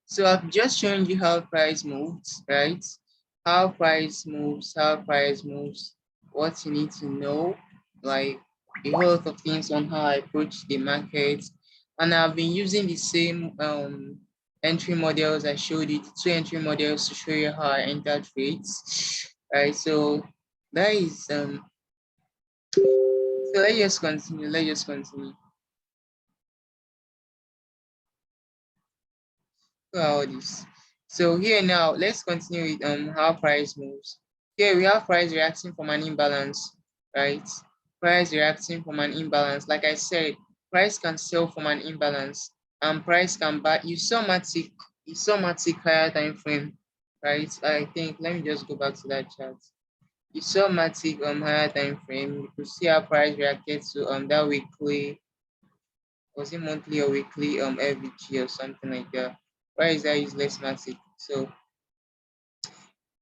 So I've just shown you how price moves, right? How price moves, what you need to know, like a whole lot of things on how I approach the market. And I've been using the same entry models I showed you, the two entry models to show you how I enter trades. Right. So that is so let's just continue. Let's just continue. All this. So here now, let's continue with how price moves. Here we have price reacting from an imbalance, right? Price reacting from an imbalance. Like I said, price can sell from an imbalance, and price can buy. You saw Matic higher time frame, right? I think let me just go back to that chart. You saw Matic higher time frame. You could see how price reacted to that weekly, was it monthly or weekly FVG or something like that. Why is that useless Matic? So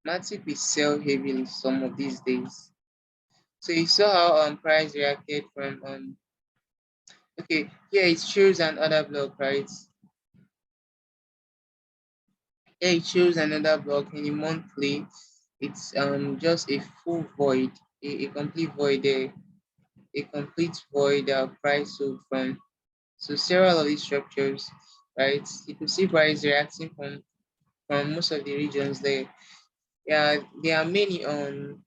Matic will sell heavily some of these days. So you saw how price reacted from okay, here it shows an order block, right? Here it shows another block in the monthly. It's just a full void, a complete void there, a complete void price sold from. So several of these structures, right? You can see price reacting from most of the regions there. Yeah, there are many on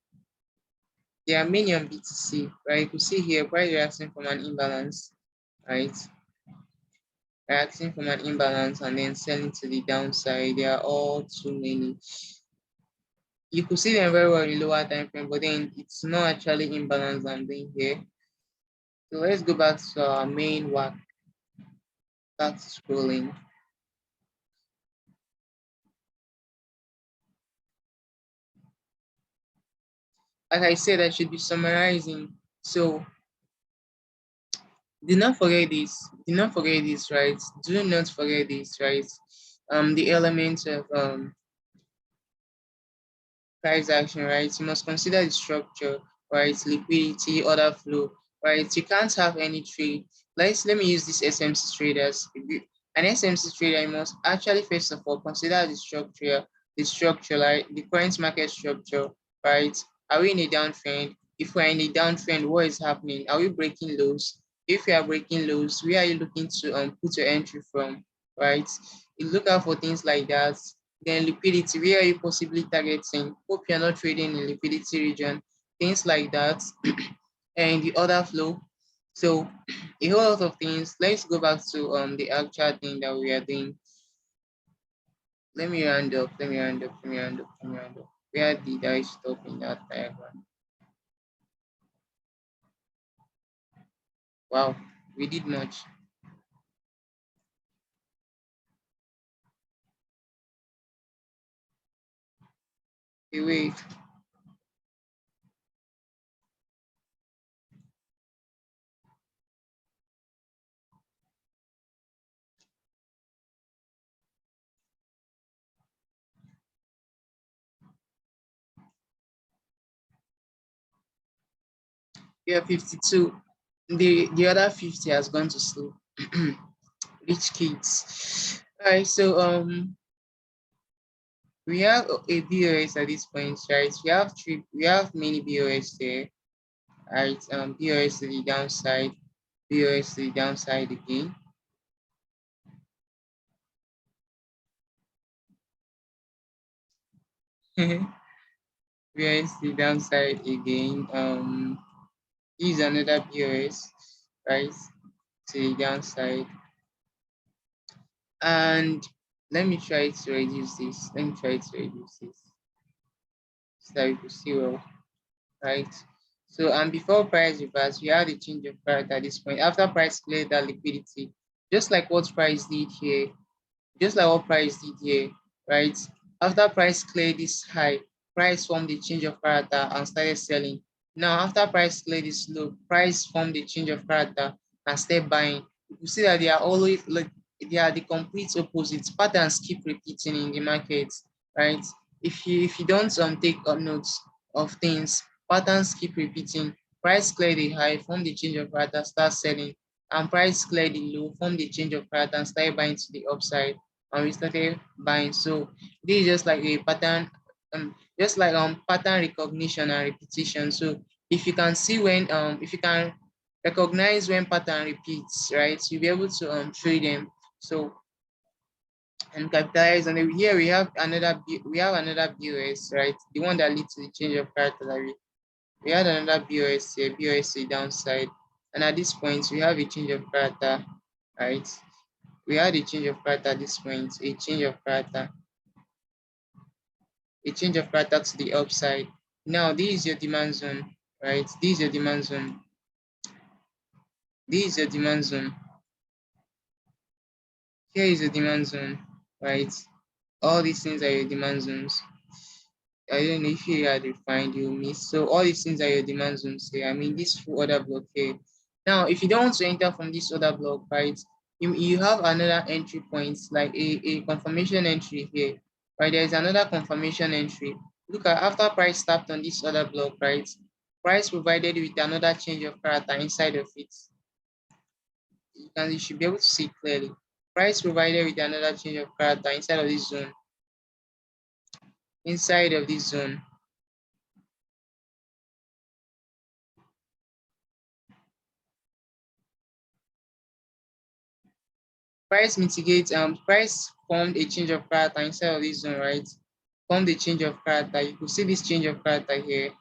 BTC, right? You can see here price reacting from an imbalance, right? Reacting from an imbalance and then selling to the downside. They are all too many. You could see them very well in lower time frame, but then it's not actually imbalance I'm doing here. So let's go back to our main work. Start scrolling. Like I said, I should be summarizing. So do not forget this. Do not forget this, right? Do not forget this, right? The elements of price action, right? You must consider the structure, right? Liquidity, order flow, right? You can't have any trade. Let me use this SMC traders. An SMC trader, you must actually first of all consider the structure, like the current market structure, right? Are we in a downtrend? If we're in a downtrend, what is happening? Are we breaking lows? If we are breaking lows, where are you looking to put your entry from, right? You look out for things like that. Then liquidity, where are you possibly targeting? Hope you're not trading in liquidity region, things like that. And the order flow. So a whole lot of things. Let's go back to the actual thing that we are doing. Let me round up. Where did I stop in that diagram? Wow, we did much. Okay, wait. We are 52. The other 50 has gone to sleep. Rich kids. All right, so we have a BOS at this point, right? We have many BOS there, right? BOS to the downside, BOS to the downside again. BOS to the downside again. Use another BOS, right? To the downside. And let me try to reduce this. So that we can see well, right? So before price reverse, we had a change of price at this point. After price cleared that liquidity, just like what price did here, right? After price cleared this high, price formed the change of character and started selling. Now, after price cleared this low, price formed the change of character and started buying. You see that they are always like they are the complete opposites. Patterns keep repeating in the market, right? If you don't take up notes of things, patterns keep repeating. Price clear the high, form the change of character, start selling, and price clear the low, form the change of character and start buying to the upside. and we started buying. So this is just like a pattern, just like pattern recognition and repetition. So if you can see when if you can recognize when pattern repeats, right, you'll be able to trade them. So and capitalize on it. Here we have another BOS, right? The one that leads to the change of character that we had another BOS here, BOS downside. And at this point we have a change of character, right? We had a change of character at this point, a change of character to the upside. Now this is your demand zone, right? This is your demand zone. This is your demand zone. Here is your demand zone, right? All these things are your demand zones. I don't know if you had refined, you miss. So all these things are your demand zones here. I mean, this full order block here. Now, if you don't want to enter from this order block, right, you have another entry point, like a confirmation entry here, right? There is another confirmation entry. Look at after price tapped on this order block, right? Price provided with another change of character inside of it. You should be able to see clearly. Price provided with another change of character inside of this zone. Inside of this zone. Price mitigates price formed a change of character inside of this zone, right? Formed a change of character. You could see this change of character here.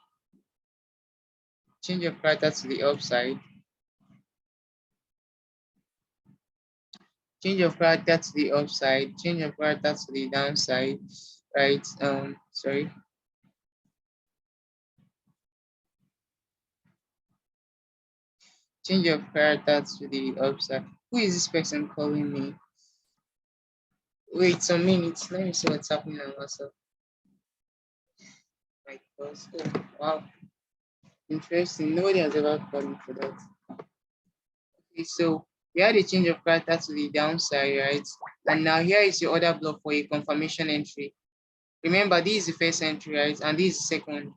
Change of character to the upside. Change of character to the upside. Change of character to the downside. Right. Sorry. Change of character to the upside. Who is this person calling me? Wait some minutes. Let me see what's happening on WhatsApp. My gosh. Oh, wow. Interesting. Nobody has ever called me for that. Okay, so we had a change of character to the downside, right? And now here is your order block for a confirmation entry. Remember, this is the first entry, right? And this is the second.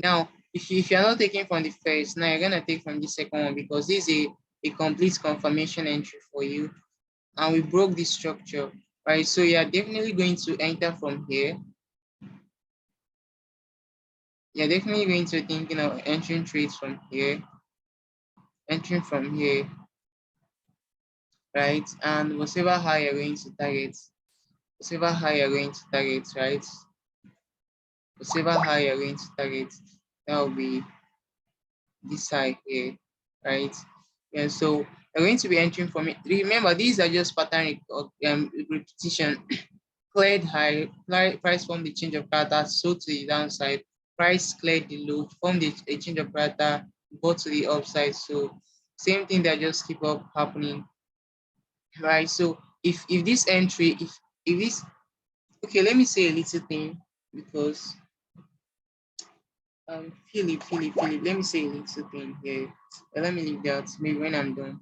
Now, if you're not taking from the first, now you're gonna take from the second one because this is a complete confirmation entry for you. And we broke this structure, right? So you're definitely going to enter from here. You're definitely going to think, entering trades from here, entering from here, right? And whatever high you're going to target, whatever high you're going to target, right? Whatever high you're going to target, that will be this high here, right? Yeah, so you're going to be entering from it. Remember, these are just pattern repetition. Cleared high, price from the change of character, so to the downside. Price cleared the low, formed a change of character, go to the upside. So same thing that just keep up happening, right? So if this entry, if this, okay, let me say a little thing because Philip, let me say a little thing here. Let me leave that maybe when I'm done.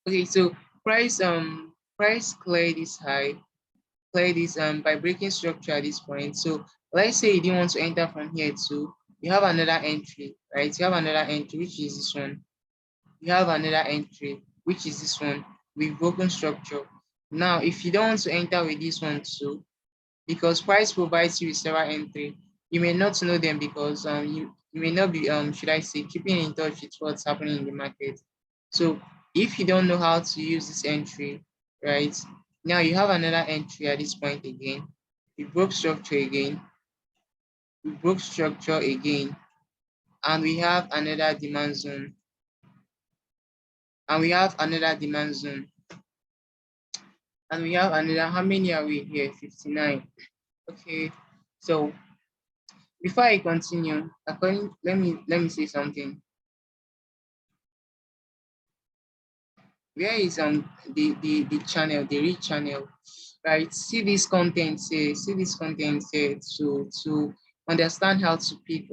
Okay, so price cleared is high, cleared is by breaking structure at this point. So let's say you didn't want to enter from here too. You have another entry, right? You have another entry, which is this one. You have another entry, which is this one, with broken structure. Now, if you don't want to enter with this one too, because price provides you with several entry, you may not know them because you may not be should I say keeping in touch with what's happening in the market. So if you don't know how to use this entry, right, now you have another entry at this point again. We broke structure again, we broke structure again, and we have another demand zone, and we have another demand zone, and we have another, how many are we here? 59. Okay, so before I continue, let me say something. Where is the channel, the read channel, right? See this content here, to understand how to pick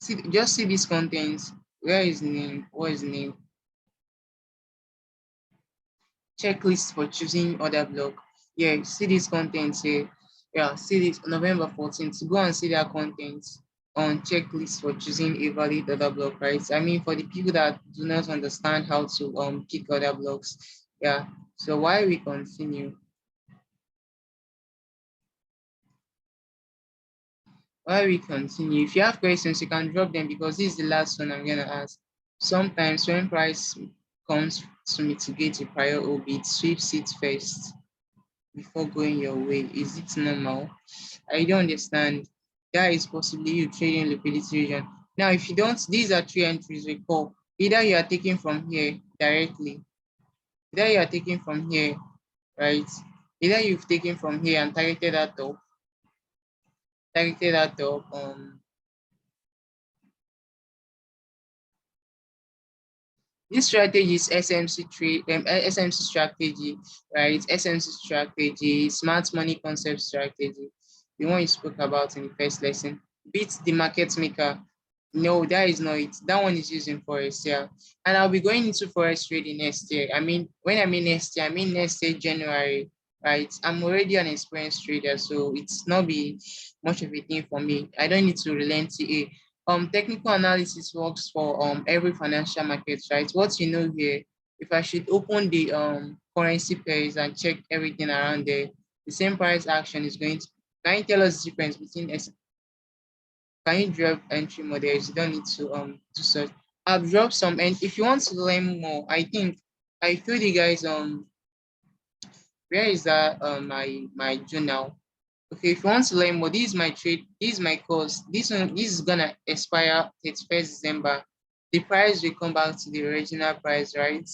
see this content. Where is name? What is name? Checklist for choosing order block. Yeah, see this content here. Yeah, see this November 14th. Go and see that content on checklist for choosing a valid order block, right? I mean, for the people that do not understand how to pick order blocks, yeah. So while we continue, if you have questions, you can drop them because this is the last one I'm gonna ask. Sometimes when price comes to mitigate a prior OB, it sweeps it first before going your way. Is it normal? I don't understand. That is possibly you trading liquidity region. Now, if you don't, these are three entries we call. Either you are taking from here directly, either you are taking from here, right? Either you've taken from here and targeted that up. This strategy is SMC trade, SMC strategy, right? SMC strategy, smart money concept strategy, the one you spoke about in the first lesson. Beat the market maker. No, that is not it. That one is using forex, yeah. And I'll be going into forex trading next year. I mean, when I mean next year, I mean next year, January, right? I'm already an experienced trader, so it's not be much of a thing for me. I don't need to relent to it. Technical analysis works for every financial market, right? What you know here, if I should open the currency pairs and check everything around there, the same price action is going to, can you tell us the difference between can you drop entry models? You don't need to do such. I've dropped some, and if you want to learn more, I think I told you guys where is that my journal. Okay, if you want to learn more, this is my trade, this is my course. This is gonna expire 31st December. The price will come back to the original price, right?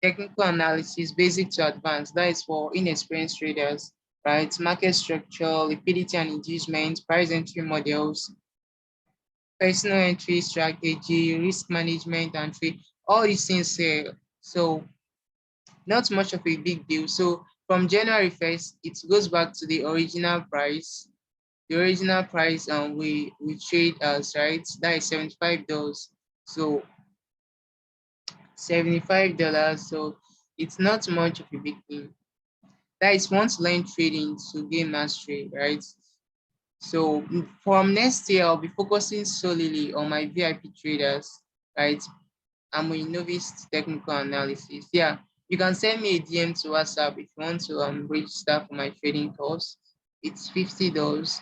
Technical analysis, basic to advanced. That is for inexperienced traders, right? Market structure, liquidity and inducement, price entry models, personal entry strategy, risk management and trade. All these things here. So not much of a big deal. So from January 1st, it goes back to the original price. The original price we trade as, right, that is $75. So $75. So it's not much of a big thing. That is once learn trading to gain mastery, right? So from next year, I'll be focusing solely on my VIP traders, right? I'm a novice technical analysis. Yeah, you can send me a DM to WhatsApp if you want to register for my trading course. It's $50.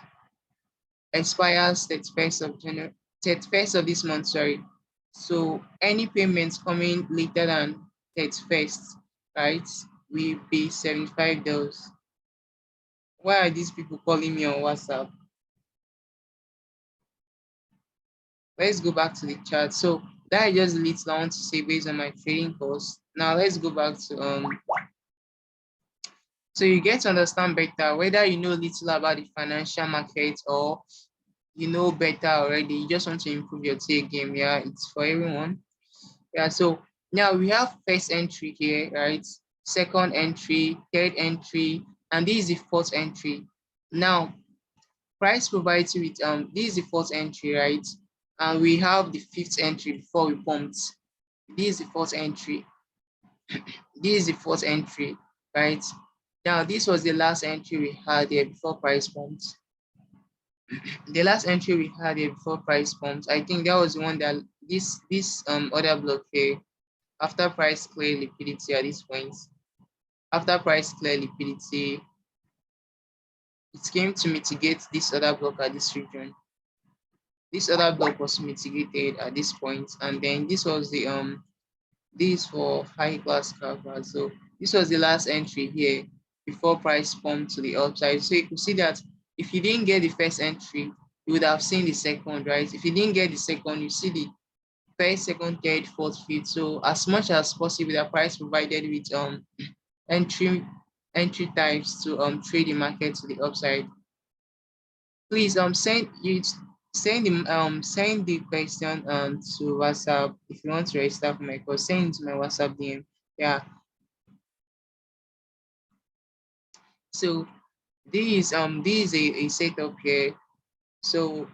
Expires 31st of January, 31st of this month, sorry. So any payments coming later than 31st, right, will be $75. Why are these people calling me on WhatsApp? Let's go back to the chat. So that just leads I want to say based on my trading course. Now let's go back to so you get to understand better whether you know little about the financial market or you know better already. You just want to improve your take game. Yeah, it's for everyone. Yeah, so now we have first entry here, right? Second entry, third entry, and this is the fourth entry. Now, price provides you with this is the fourth entry, right? And we have the fifth entry before we pumped. This is the fourth entry. This is the fourth entry, right? Now, this was the last entry we had here before price pumped. The last entry we had here before price pumped, I think that was the one that this order block here after price clear liquidity at this point. After price clear liquidity, it came to mitigate this other block at this region. This other block was mitigated at this point, and then this was the this for high class cover. So this was the last entry here before price pumped to the upside. So you could see that if you didn't get the first entry, you would have seen the second, right? If you didn't get the second, you see the first, second, third, fourth, fifth. So as much as possible, the price provided with entry entry types to trade the market to the upside. Please send the question to WhatsApp if you want to register for my course. Send it to my WhatsApp DM. Yeah. So this is a setup here. So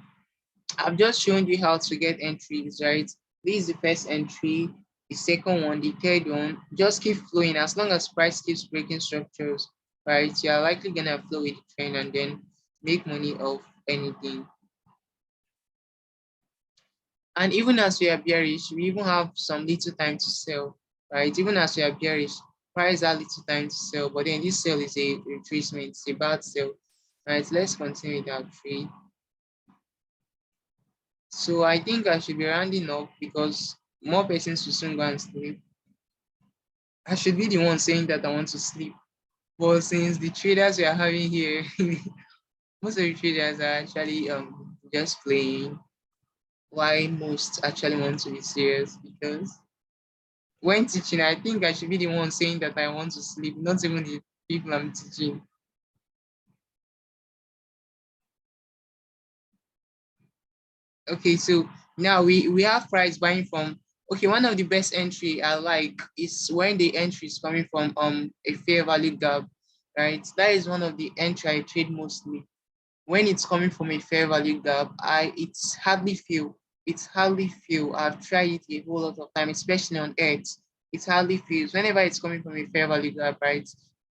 I've just shown you how to get entries, right? This is the first entry, the second one, the third one. Just keep flowing as long as price keeps breaking structures, right? You're likely gonna flow with the trend and then make money off anything. And even as we are bearish, we even have some little time to sell, right? Even as we are bearish, price has little time to sell, but then this sell is a retracement, it's a bad sell, right? Let's continue with our trade. So I think I should be rounding up because more persons will soon go and sleep. I should be the one saying that I want to sleep. But since the traders we are having here, most of the traders are actually just playing. Why most actually want to be serious? Because when teaching, I think I should be the one saying that I want to sleep, not even the people I'm teaching. Okay, so now we have price buying from. Okay, one of the best entry I like is when the entry is coming from a fair value gap, right? That is one of the entry I trade mostly. When it's coming from a fair value gap, it's hardly feel. It's hardly feel. I've tried it a whole lot of time, especially on X. It hardly feels. Whenever it's coming from a fair value gap, right?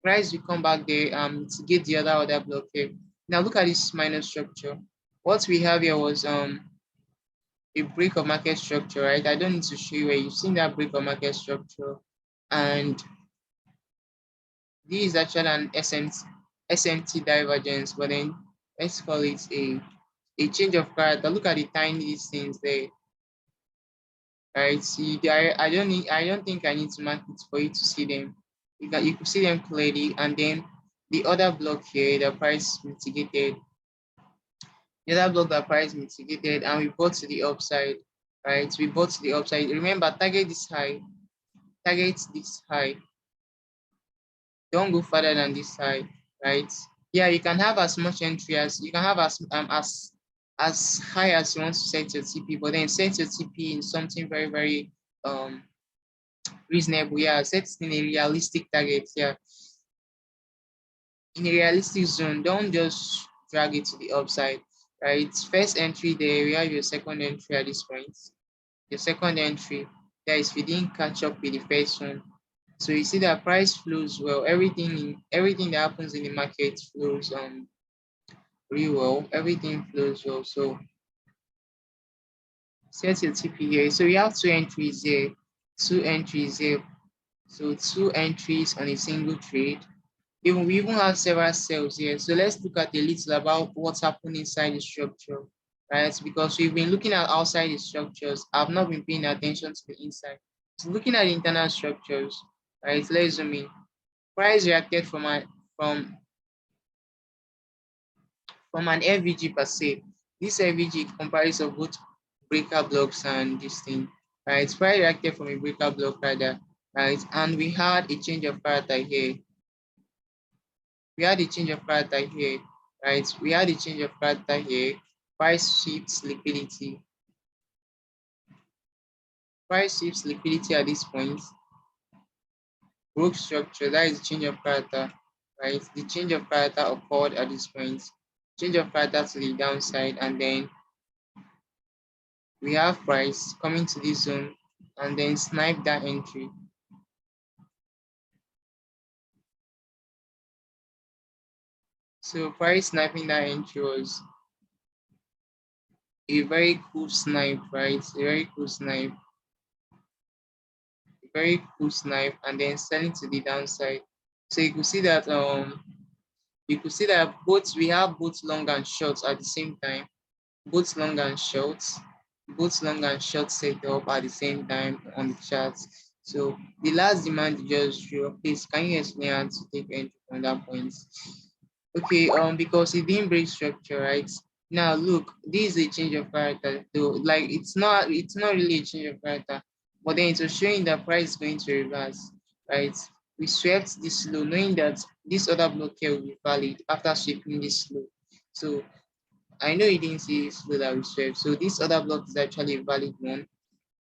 Price will come back there to get the other block here. Now look at this minor structure. What we have here was a break of market structure, right? I don't need to show you where you've seen that break of market structure. And this is actually an SMT divergence, but then let's call it a change of character. Look at the tiny things there, right? See, I don't think I need to mark it for you to see them. You can see them clearly, and then the other block here, the price mitigated. The other block, the price mitigated, and we bought to the upside, right? We bought to the upside. Remember, target this high. Don't go further than this high, right? Yeah, you can have as much entry as you can have as high as you want to set your TP, but then set your TP in something very um reasonable. Yeah, set it in a realistic target. Yeah, in a realistic zone. Don't just drag it to the upside, right? First entry there, we have your second entry at this point. Your second entry, that is if you didn't catch up with the first one. So you see that price flows well. Everything that happens in the market flows really well. Everything flows well. So set your TP here. So we have two entries here. Two entries here. So two entries on a single trade. Even we even have several cells here. So let's look at a little about what's happening inside the structure, right? Because we've been looking at outside the structures. I've not been paying attention to the inside. So looking at the internal structures, right? Let's zoom in. Price reacted from from an FVG per se. This FVG comprises of both breaker blocks and this thing, right? Price reacted from a breaker block rather, right? And we had a change of character here. We had a change of character here, right? We had a change of character here. Price shifts liquidity. Price shifts liquidity at this point. Broke structure, that is change of character, right? The change of character occurred at this point. Change of character to the downside, and then we have price coming to this zone and then snipe that entry. So price sniping that entry was a very cool snipe, right? A very cool snipe, a very cool snipe, and then selling to the downside. So you could see that both we have both long and short at the same time, both long and short, both long and short set up at the same time on the charts. So the last demand you just drew, please can you explain how to take entry from that point? Okay, because it didn't break structure, right? Now look, this is a change of character. Though, like it's not really a change of character, but then it was showing that price is going to reverse, right? We swept this low, knowing that this other block here will be valid after sweeping this low. So I know you didn't see this low that we swept. So this other block is actually a valid one,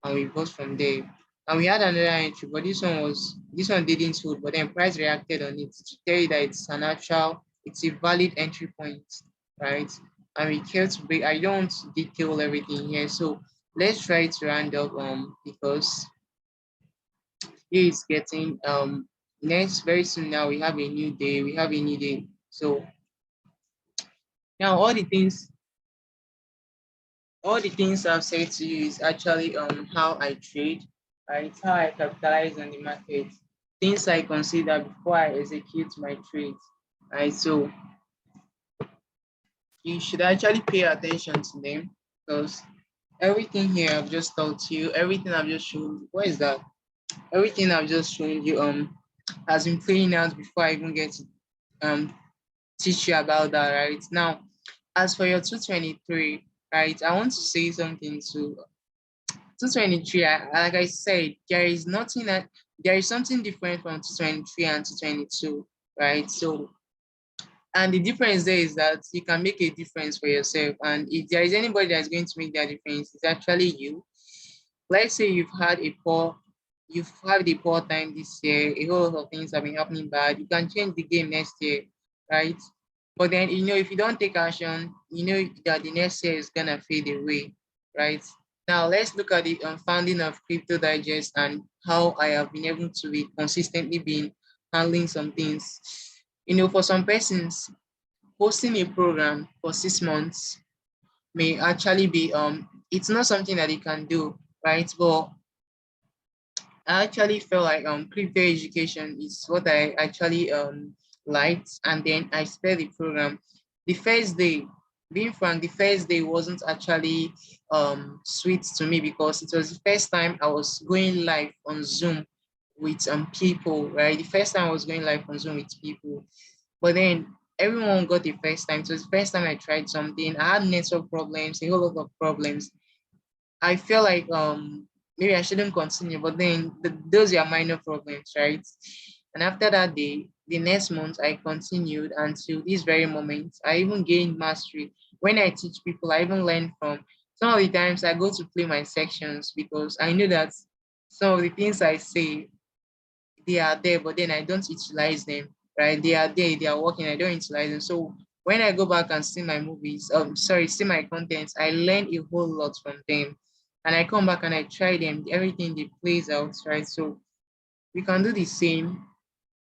and we bought from there. And we had another entry, but this one didn't hold, but then price reacted on it to tell you that it's a valid entry point, right? And we kept break. I don't detail everything here, so let's try to round up because here is getting next very soon. Now we have a new day. We have a new day. So now all the things all the things I've said to you is actually how I trade, right? How I capitalize on the market, things I consider before I execute my trades, right? So you should actually pay attention to them because everything here I've just taught you, everything I've just shown you, what is that? Everything I've just shown you has been playing out before I even get to um teach you about that, right? Now, as for your 223, right, I want to say something to 223. Like I said, there is something different from 223 and 222, right? So, and the difference there is that you can make a difference for yourself. And if there is anybody that's going to make that difference, it's actually you. Let's say you've had a poor time this year, a whole lot of things have been happening bad. You can change the game next year, right? But then, if you don't take action, you know that the next year is gonna fade away, right? Now let's look at the founding of Crypto Digest and how I have been able to be consistently been handling some things. For some persons, hosting a program for 6 months may actually be it's not something that they can do, right? But I actually felt like crypto education is what I actually liked, and then I started the program. The first day, being frank, the first day wasn't actually sweet to me because it was the first time I was going live on Zoom with people, right? The first time I was going live on Zoom with people, but then everyone got the first time. So it was the first time I tried something. I had network problems, a whole lot of problems. I feel like maybe I shouldn't continue, but then those are minor problems, right? And after that day, the next month I continued until this very moment. I even gained mastery. When I teach people, I even learn from some of the times I go to play my sections because I know that some of the things I say they are there, but then I don't utilize them, right? They are there, they are working, I don't utilize them. So when I go back and see my movies, see my contents, I learn a whole lot from them. And I come back and I try them, everything they plays out, right? So we can do the same,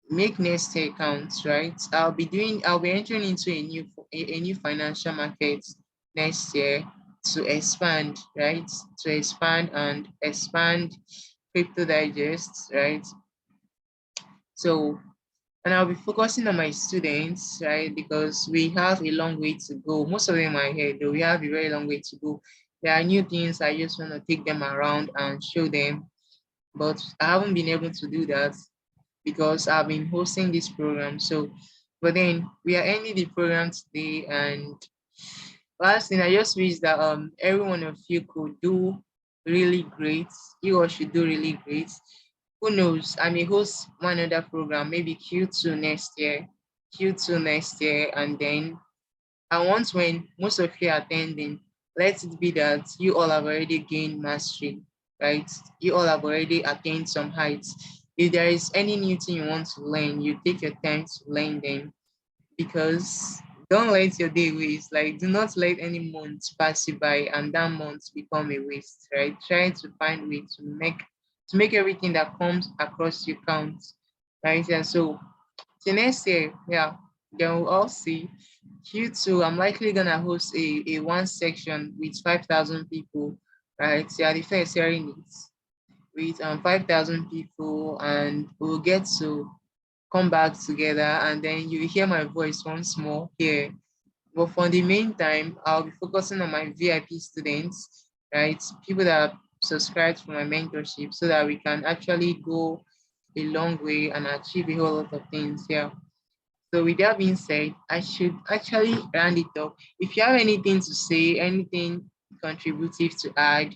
make next year count, right? I'll be entering into a new financial market next year to expand, right? To expand and expand crypto digest, right? So and I'll be focusing on my students, right? Because we have a long way to go. Most of them are here, though we have a very long way to go. There are new things I just want to take them around and show them, but I haven't been able to do that because I've been hosting this program. So, but then we are ending the program today, and last thing I just wish that every one of you could do really great. You all should do really great. Who knows? I may host one other program, maybe Q2 next year, Q2 next year, and then I want when most of you are attending, let it be that you all have already gained mastery, right? You all have already attained some heights. If there is any new thing you want to learn, you take your time to learn them because don't let your day waste. Like, do not let any month pass you by and that month become a waste, right? Try to find way to make everything that comes across you count, right? And so, the next year, yeah, then we'll all see. Q2, I'm likely gonna host a one section with 5,000 people, right? So, yeah, the first hearing it with 5,000 people, and we'll get to come back together and then you hear my voice once more here. But for the meantime, I'll be focusing on my VIP students, right? People that have subscribed for my mentorship so that we can actually go a long way and achieve a whole lot of things here. So with that being said, I should actually round it up. If you have anything to say, anything contributive to add,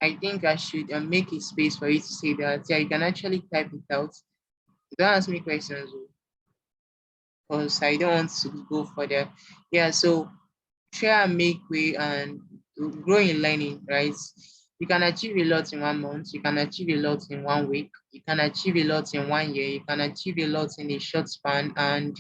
I think I should make a space for you to say that. Yeah, you can actually type it out. Don't ask me questions, because I don't want to go further. Yeah, so try and make way and grow in learning, right? You can achieve a lot in 1 month, you can achieve a lot in 1 week, you can achieve a lot in 1 year, you can achieve a lot in a short span, and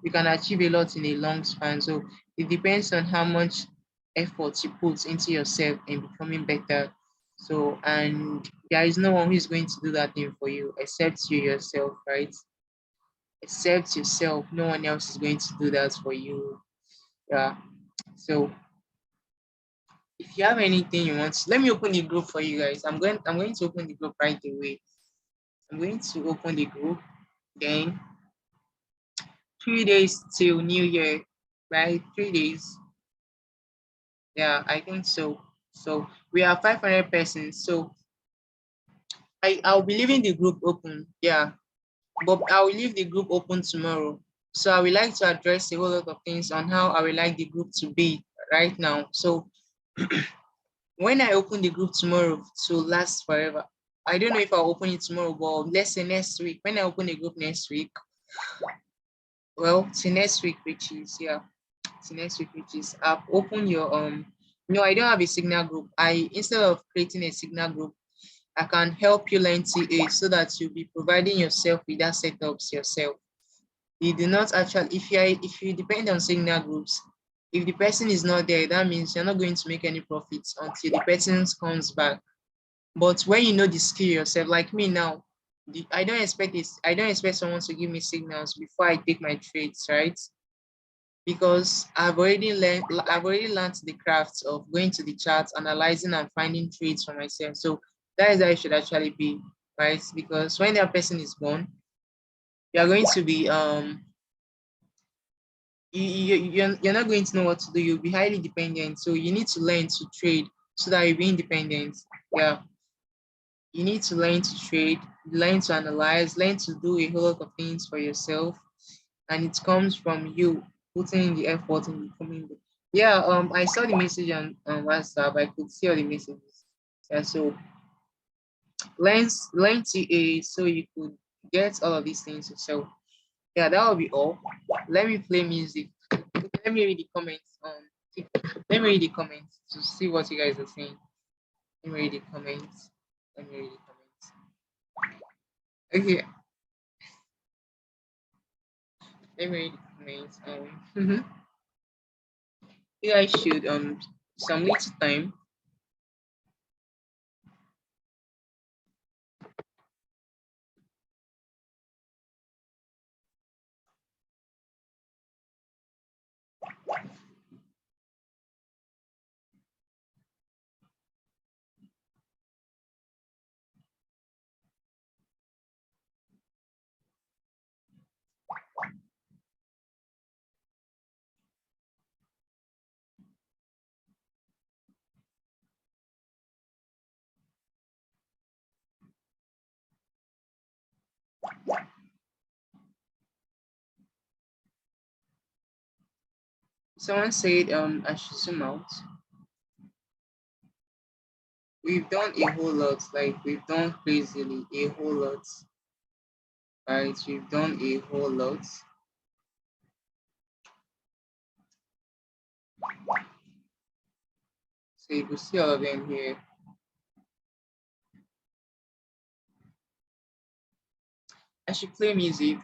you can achieve a lot in a long span. So it depends on how much effort you put into yourself in becoming better. So, and there is no one who is going to do that thing for you except you yourself, right? Except yourself. No one else is going to do that for you. Yeah. So If you have anything you want, let me open the group for you guys. I'm going to open the group right away. I'm going to open the group. Then 3 days till New Year, right? 3 days. Yeah, I think so. So we are 500 persons. So I'll be leaving the group open. Yeah, but I will leave the group open tomorrow. So I would like to address a whole lot of things on how I would like the group to be right now. So when I open the group tomorrow to last forever, I don't know if I'll open it tomorrow, but let's say next week. When I open the group next week, well, to next week, which is yeah, to next week, which is I've opened your no, I don't have a signal group. I instead of creating a signal group, I can help you learn TA so that you'll be providing yourself with that setups yourself. You do not actually, if you depend on signal groups, if the person is not there, that means you're not going to make any profits until the person comes back. But when you know the skill yourself, like me now, I don't expect this. I don't expect someone to give me signals before I take my trades, right? Because I've already learned the craft of going to the charts, analyzing and finding trades for myself. So that is how it should actually be, right? Because when that person is gone, you are going to be you're not going to know what to do. You'll be highly dependent. So you need to learn to trade so that you'll be independent. Yeah, you need to learn to trade, learn to analyze, learn to do a whole lot of things for yourself. And it comes from you putting in the effort and becoming good. Yeah, I saw the message on WhatsApp. I could see all the messages. Yeah, so learn TA so you could get all of these things yourself. Yeah, that will be all. Let me play music. Let me read the comments. Let me read the comments to see what you guys are saying. Let me read the comments. Let me read the comments. Okay, let me read the comments. You guys should some little time. Someone said I should zoom out. We've done a whole lot, like we've done crazily a whole lot. Right? We've done a whole lot. So you can see all of them here. I should play music.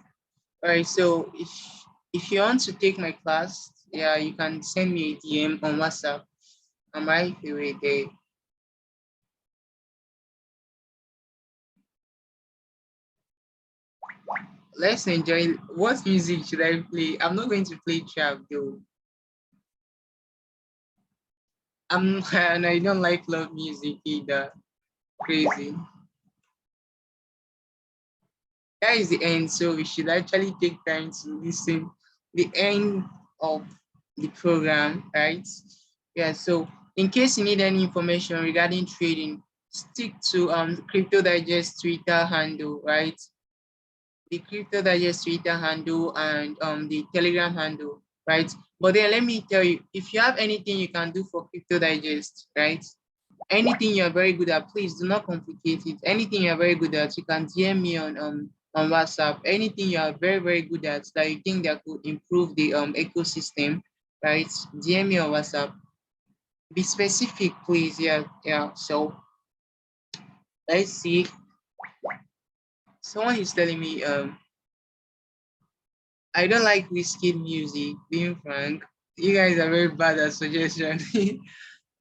All right, so if you want to take my class, yeah, you can send me a DM on WhatsApp. I'm right away there. Let's enjoy. What music should I play? I'm not going to play trap though. And I don't like love music either. Crazy. That is the end, so we should actually take time to listen the end of the program, right? Yeah, so in case you need any information regarding trading, stick to Crypto Digest Twitter handle, right? The Crypto Digest Twitter handle and the Telegram handle, right? But then let me tell you, if you have anything you can do for Crypto Digest, right? Anything you're very good at, please do not complicate it. Anything you're very good at, you can DM me on WhatsApp. Anything you are very, very good at that you think that could improve the ecosystem, right? DM me on WhatsApp. Be specific, please. Yeah, yeah. So let's see. Someone is telling me I don't like whiskey music, being frank. You guys are very bad at suggestion.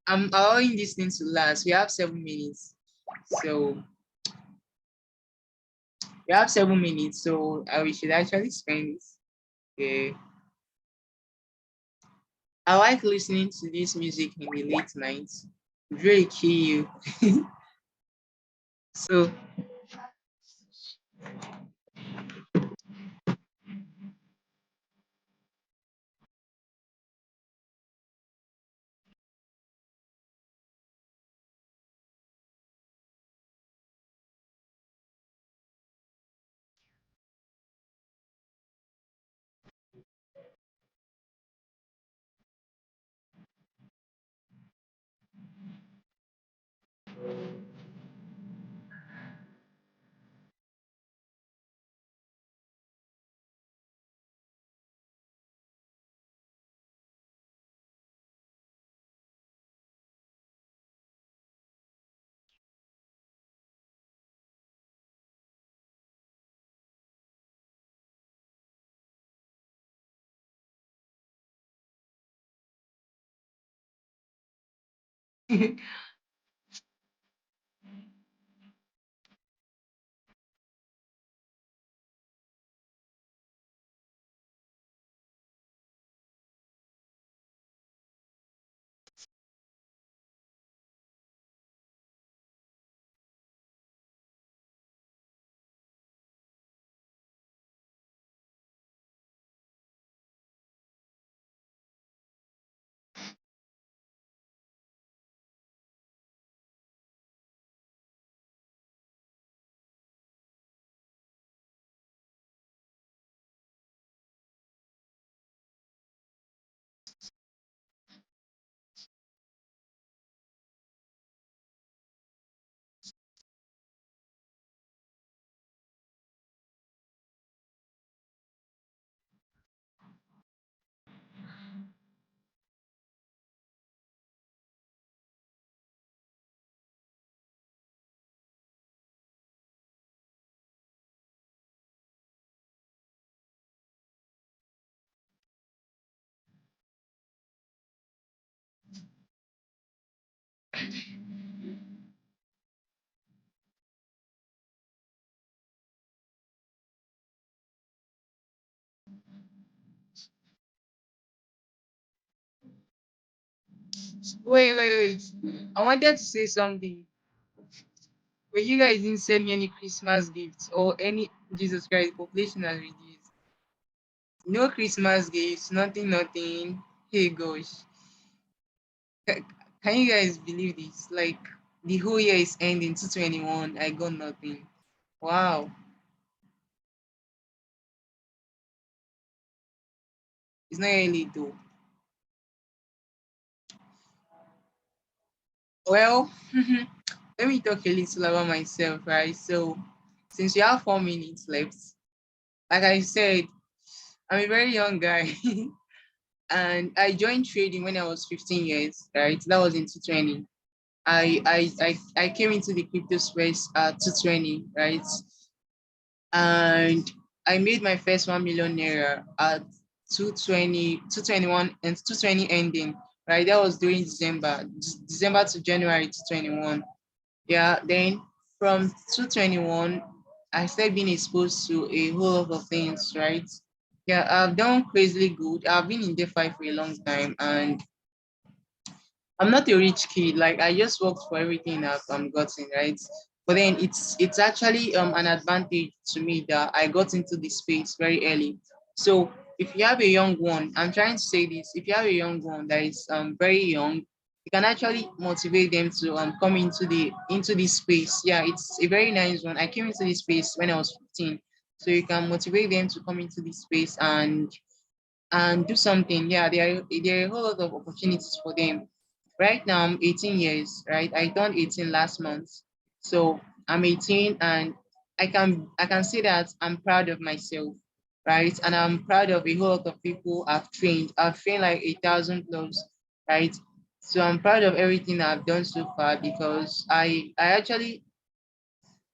I'm allowing this thing to last. We have 7 minutes. So we have 7 minutes, so we should actually spend it. Okay. I like listening to this music in the late nights. It really kill you. So wait. I wanted to say something. But you guys didn't send me any Christmas gifts or any Jesus Christ population has reduced. No Christmas gifts, nothing, nothing. Hey gosh. Ca- Can you guys believe this? Like the whole year is ending 221. I got nothing. Wow. It's not really though. Well, let me talk a little about myself, right? So since we have 4 minutes left, like I said, I'm a very young guy. And I joined trading when I was 15 years, right? That was in 220. I came into the crypto space at 220, right? And I made my first 1 million naira at 220, 221 and 220 ending, right? That was during December to January 221. Yeah, then from 221, I started being exposed to a whole lot of things, right? Yeah, I've done crazily good. I've been in DeFi for a long time, and I'm not a rich kid. Like I just worked for everything I've gotten, right? But then it's actually an advantage to me that I got into the space very early. So if you have a young one, I'm trying to say this, if you have a young one that is very young, you can actually motivate them to come into this space. Yeah, it's a very nice one. I came into this space when I was 15. So you can motivate them to come into this space and do something. Yeah, there are a whole lot of opportunities for them. Right now, I'm 18 years, right? I turned 18 last month. So I'm 18 and I can say that I'm proud of myself, right? And I'm proud of a whole lot of people I've trained. I've trained like 1,000 plus, right? So I'm proud of everything I've done so far because I actually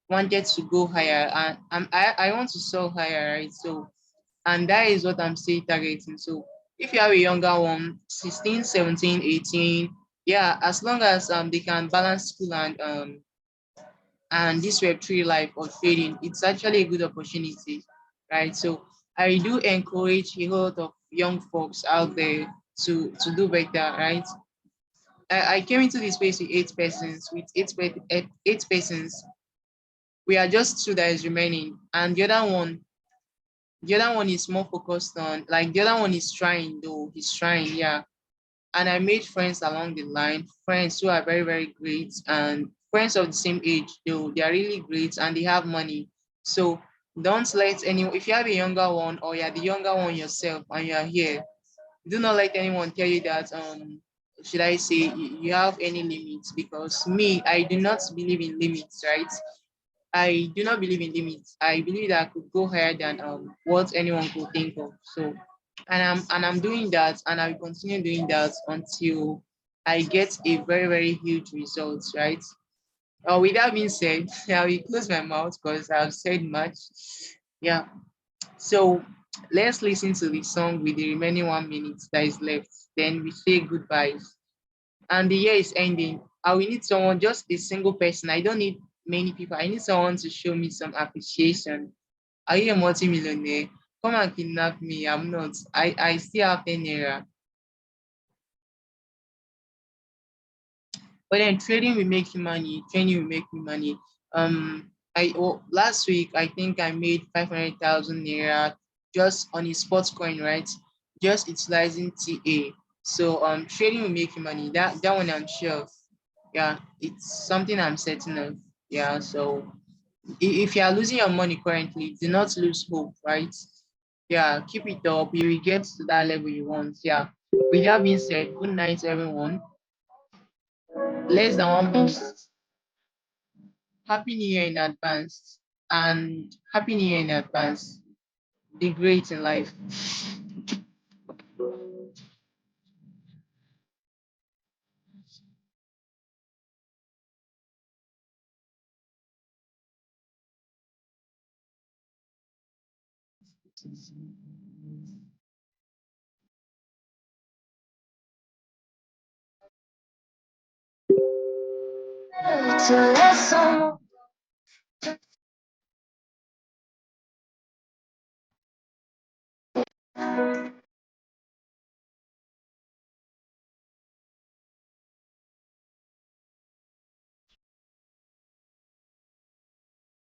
wanted to go higher and I want to sell higher, right? So and that is what I'm still targeting. So if you have a younger one, 16, 17, 18, yeah, as long as they can balance school and this Web3 life or trading, it's actually a good opportunity, right? So I do encourage a lot of young folks out there to do better, right? I came into this space with eight persons. With eight persons, we are just two that is remaining, and the other one is more focused on, like, the other one is trying, though he's trying, yeah. And I made friends along the line, friends who are very, very great, and friends of the same age, though they are really great and they have money. So don't let anyone, if you have a younger one or you're the younger one yourself and you're here, do not let anyone tell you that, should I say, you have any limits, because me, I do not believe in limits, right? I do not believe in limits. I believe that I could go higher than what anyone could think of. So, and I'm doing that, and I will continue doing that until I get a very, very huge result, right? With that being said, I will close my mouth because I've said much. Yeah. So let's listen to the song with the remaining 1 minute that is left. Then we say goodbyes. And the year is ending. I will need someone, just a single person. I don't need many people. I need someone to show me some appreciation. Are you a multi-millionaire? Come and kidnap me. I'm not. I still have 10 naira. But then trading will make you money. Training will make me money. Last week I think I made 500,000 naira just on a sports coin, right? Just utilizing TA. So trading will make you money. That one I'm sure of. Yeah, it's something I'm certain of. Yeah, so if you are losing your money currently, do not lose hope, right? Yeah, keep it up. You will get to that level you want. Yeah. With that being said, good night, everyone. Less than 1 minute. Happy New Year in advance. And Happy New Year in advance. Be great in life. To let someone